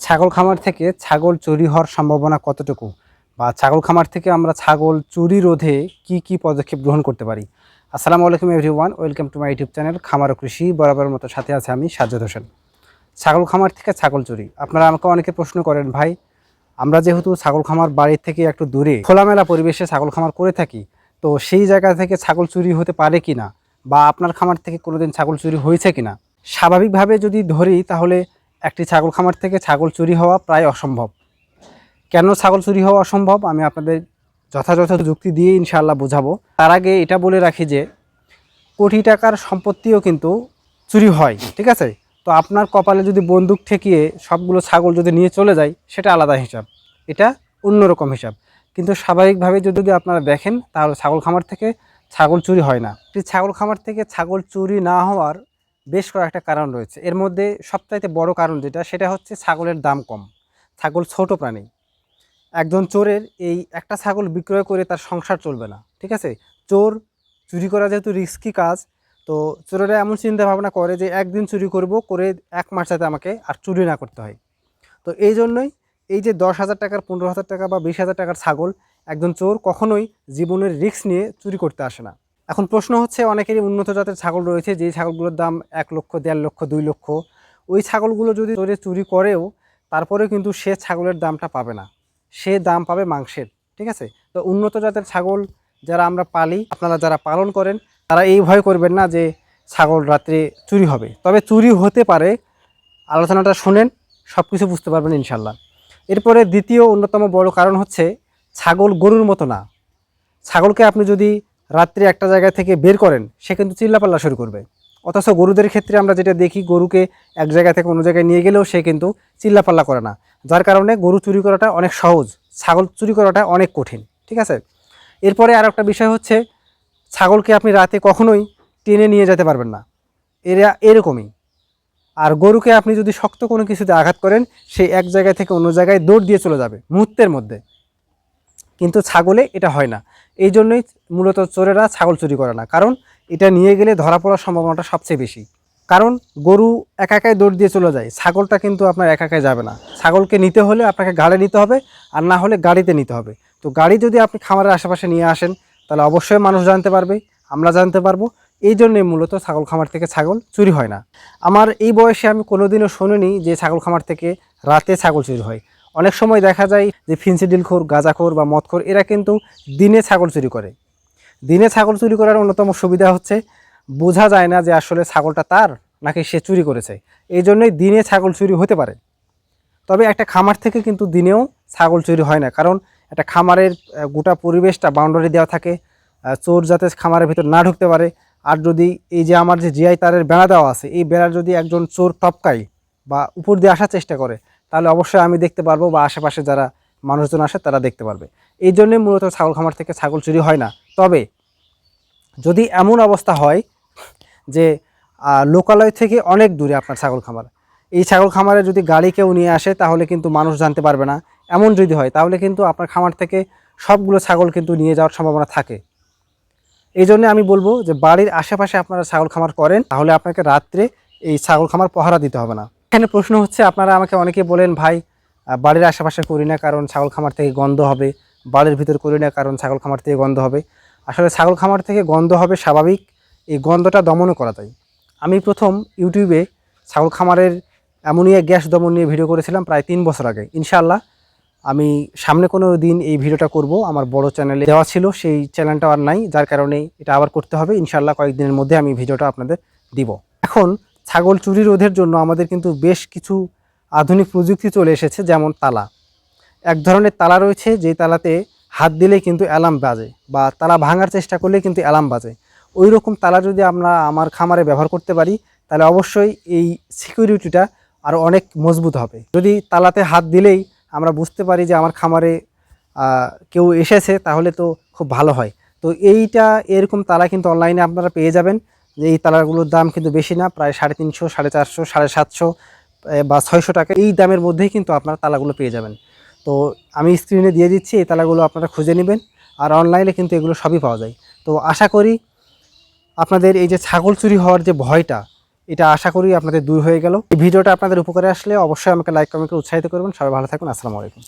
ছাগল খামার থেকে ছাগল চুরি হওয়ার সম্ভাবনা কতটুকু, বা ছাগল খামার থেকে আমরা ছাগল চুরি রোধে কি কি পদক্ষেপ গ্রহণ করতে পারি। আসসালামু আলাইকুম everyone, welcome to my YouTube channel খামার ও কৃষি। বরাবরের মতো সাথে আছে আমি সাজ্জাদ হোসেন। ছাগল খামার থেকে ছাগল চুরি, আপনারা আমাকে অনেকে প্রশ্ন করেন, ভাই আমরা যেহেতু ছাগল খামার বাড়ির থেকে একটু দূরে খোলামেলা পরিবেশে ছাগল খামার করে থাকি, তো সেই জায়গা থেকে ছাগল চুরি হতে পারে কিনা, বা আপনার খামার থেকে কোনোদিন ছাগল চুরি হয়েছে কিনা। স্বাভাবিকভাবে যদি ধরি তাহলে একটি ছাগল খামার থেকে ছাগল চুরি হওয়া প্রায় অসম্ভব। কেন ছাগল চুরি হওয়া অসম্ভব আমি আপনাদের যথাযথ যুক্তি দিয়ে ইনশাআল্লাহ বোঝাবো। তার আগে এটা বলে রাখি যে কোটি টাকার সম্পত্তিও কিন্তু চুরি হয়, ঠিক আছে। তো আপনার কপালে যদি বন্দুক ঠেকিয়ে সবগুলো ছাগল যদি নিয়ে চলে যায়, সেটা আলাদা হিসাব, এটা অন্যরকম হিসাব। কিন্তু স্বাভাবিকভাবে যদি আপনারা দেখেন তাহলে ছাগল খামার থেকে ছাগল চুরি হয় না। ছাগল খামার থেকে ছাগল চুরি না হওয়ার বেশ কয়েকটা কারণ রয়েছে। এর মধ্যে সবচাইতে বড় কারণ সেটা হচ্ছে ছাগলের দাম কম। ছাগল ছোট প্রাণী, একজন চোরের এই একটা ছাগল বিক্রয় করে তার সংসার চলবে না, ঠিক আছে। চোর চুরি করা যেহেতু রিস্কি কাজ, তো চোরেরা এমন চিন্তা ভাবনা করে যে একদিন চুরি করব, করে 1 মাস যাতে আমাকে আর চুরি না করতে হয়। তো এই জন্যই এই যে 10,000 টাকার, 15,000 টাকা বা 20,000 টাকার ছাগল একজন চোর কখনোই জীবনের রিস্ক নিয়ে চুরি করতে আসে না। এখন প্রশ্ন হচ্ছে, অনেকেরই উন্নত জাতের ছাগল রয়েছে যেই ছাগলগুলোর দাম 1 লক্ষ, 1.5 লক্ষ, 2 লক্ষ। ওই ছাগলগুলো যদি চোরে চুরি করেও তারপরেও কিন্তু সে ছাগলের দামটা পাবে না, সে দাম পাবে মাংসের, ঠিক আছে। তো উন্নত জাতের ছাগল যারা আমরা পালি, আপনারা যারা পালন করেন, তারা এই ভয় করবেন না যে ছাগল রাত্রে চুরি হবে। তবে চুরি হতে পারে, আলোচনাটা শোনেন, সব কিছু বুঝতে পারবেন ইনশাল্লাহ। এরপরে দ্বিতীয় অন্যতম বড় কারণ হচ্ছে ছাগল গরুর মতো না। ছাগলকে আপনি যদি রাত্রে একটা জায়গা থেকে বের করেন, সে কিন্তু চিল্লাপাল্লা শুরু করবে। অথচ গরুদের ক্ষেত্রে আমরা যেটা দেখি, গরুকে এক জায়গা থেকে অন্য জায়গায় নিয়ে গেলেও সে কিন্তু চিল্লাপাল্লা করে না, যার কারণে গরু চুরি করাটা অনেক সহজ, ছাগল চুরি করাটা অনেক কঠিন, ঠিক আছে। এরপরে আর একটা বিষয় হচ্ছে, ছাগলকে আপনি রাতে কখনোই টেনে নিয়ে যেতে পারবেন না, এরা এরকমই। আর গরুকে আপনি যদি শক্ত কোনো কিছুতে আঘাত করেন, সে এক জায়গা থেকে অন্য জায়গায় দৌড় দিয়ে চলে যাবে মুহূর্তের মধ্যে। কিন্তু ছাগলে এটা হয় না। এই জন্যই মূলত চোরেরা ছাগল চুরি করে না, কারণ এটা নিয়ে গেলে ধরা পড়ার সম্ভাবনাটা সবচেয়ে বেশি। কারণ গরু একা একাই দৌড় দিয়ে চলে যায়, ছাগলটা কিন্তু আপনার একা একাই যাবে না। ছাগলকে নিতে হলে আপনাকে গাড়ি নিতে হবে, আর না হলে গাড়িতে নিতে হবে। তো গাড়ি যদি আপনি খামারের আশেপাশে নিয়ে আসেন, তাহলে অবশ্যই মানুষ জানতে পারবে, আমরা জানতে পারবো। এই জন্যই মূলত ছাগল খামার থেকে ছাগল চুরি হয় না। আমার এই বয়সে আমি কোনোদিনও শুনিনি যে ছাগল খামার থেকে রাতে ছাগল চুরি হয়। অনেক সময় দেখা যায় যে ফিনসিডিলখোর, গাঁজাখোর বা মদখোর, এরা কিন্তু দিনে ছাগল চুরি করে। দিনে ছাগল চুরি করার অন্যতম সুবিধা হচ্ছে বোঝা যায় না যে আসলে ছাগলটা তার নাকি সে চুরি করেছে। এই জন্যই দিনে ছাগল চুরি হতে পারে। তবে একটা খামার থেকে কিন্তু দিনেও ছাগল চুরি হয় না, কারণ একটা খামারের গোটা পরিবেশটা বাউন্ডারি দেওয়া থাকে, চোর যাতে খামারের ভিতর না ঢুকতে পারে। আর যদি এই যে আমার যে জিআই তারের বেড়া দেওয়া আছে, এই বেড়ার যদি একজন চোর টপকায় বা উপর দিয়ে আসার চেষ্টা করে, তাহলে অবশ্যই আমি দেখতে পারবো বা আশেপাশে যারা মানুষজন আসে তারা দেখতে পারবে। এই জন্যই মূলত ছাগল খামার থেকে ছাগল চুরি হয় না। তবে যদি এমন অবস্থা হয় যে লোকালয় থেকে অনেক দূরে আপনার ছাগল খামার, এই ছাগল খামারে যদি গাড়ি কেউ নিয়ে আসে, তাহলে কিন্তু মানুষ জানতে পারবে না। এমন যদি হয়, তাহলে কিন্তু আপনার খামার থেকে সবগুলো ছাগল কিন্তু নিয়ে যাওয়ার সম্ভাবনা থাকে। এই জন্য আমি বলবো যে বাড়ির আশেপাশে আপনারা ছাগল খামার করেন, তাহলে আপনাকে রাত্রে এই ছাগল খামার পহরা দিতে হবে না। এখানে প্রশ্ন হচ্ছে, আপনারা আমাকে অনেকে বলেন, ভাই বাড়ির আশেপাশে করি না কারণ ছাগল খামার থেকে গন্ধ হবে, বাড়ির ভিতর করি না কারণ ছাগল খামার থেকে গন্ধ হবে। আসলে ছাগল খামার থেকে গন্ধ হবে স্বাভাবিক, এই গন্ধটা দমনও করা যায়। আমি প্রথম ইউটিউবে ছাগল খামারের অ্যামোনিয়া গ্যাস দমন নিয়ে ভিডিও করেছিলাম প্রায় 3 বছর আগে। ইনশাআল্লাহ আমি সামনে কোনো দিন এই ভিডিওটা করব, আমার বড় চ্যানেলে দেওয়া ছিল, সেই চ্যানেলটা আর নাই, যার কারণে এটা আবার করতে হবে। ইনশাআল্লাহ কয়েকদিনের মধ্যে আমি ভিডিওটা আপনাদের দিব। এখন ছাগল চুরি রোধের জন্য আমাদের কিন্তু বেশ কিছু আধুনিক প্রযুক্তি চলে এসেছে, যেমন তালা। এক ধরনের তালা রয়েছে, যেই তালাতে হাত দিলেই কিন্তু অ্যালার্ম বাজে, বা তালা ভাঙার চেষ্টা করলে কিন্তু অ্যালার্ম বাজে। ওই রকম তালা যদি আমরা আমার খামারে ব্যবহার করতে পারি, তাহলে অবশ্যই এই সিকিউরিটিটা আরও অনেক মজবুত হবে। যদি তালাতে হাত দিলেই আমরা বুঝতে পারি যে আমার খামারে কেউ এসেছে, তাহলে তো খুব ভালো হয়। তো এইটা এরকম তালা কিন্তু অনলাইনে আপনারা পেয়ে যাবেন। যে এই তালাগুলোর দাম কিন্তু বেশি না, প্রায় 350, 450, 750 বা 600 টাকা, এই দামের মধ্যেই কিন্তু আপনারা তালাগুলো পেয়ে যাবেন। তো আমি স্ক্রিনে দিয়ে দিচ্ছি, এই তালাগুলো আপনারা খুঁজে নেবেন। আর অনলাইনে কিন্তু এগুলো সবই পাওয়া যায়। তো আশা করি আপনাদের এই যে ছাগল চুরি হওয়ার যে ভয়টা, এটা আশা করি আপনাদের দূর হয়ে গেল। এই ভিডিওটা আপনাদের উপকারে আসলে অবশ্যই আমাকে লাইক কমেন্ট করে উৎসাহিত করবেন। সবাই ভালো থাকবেন। আসসালামু আলাইকুম।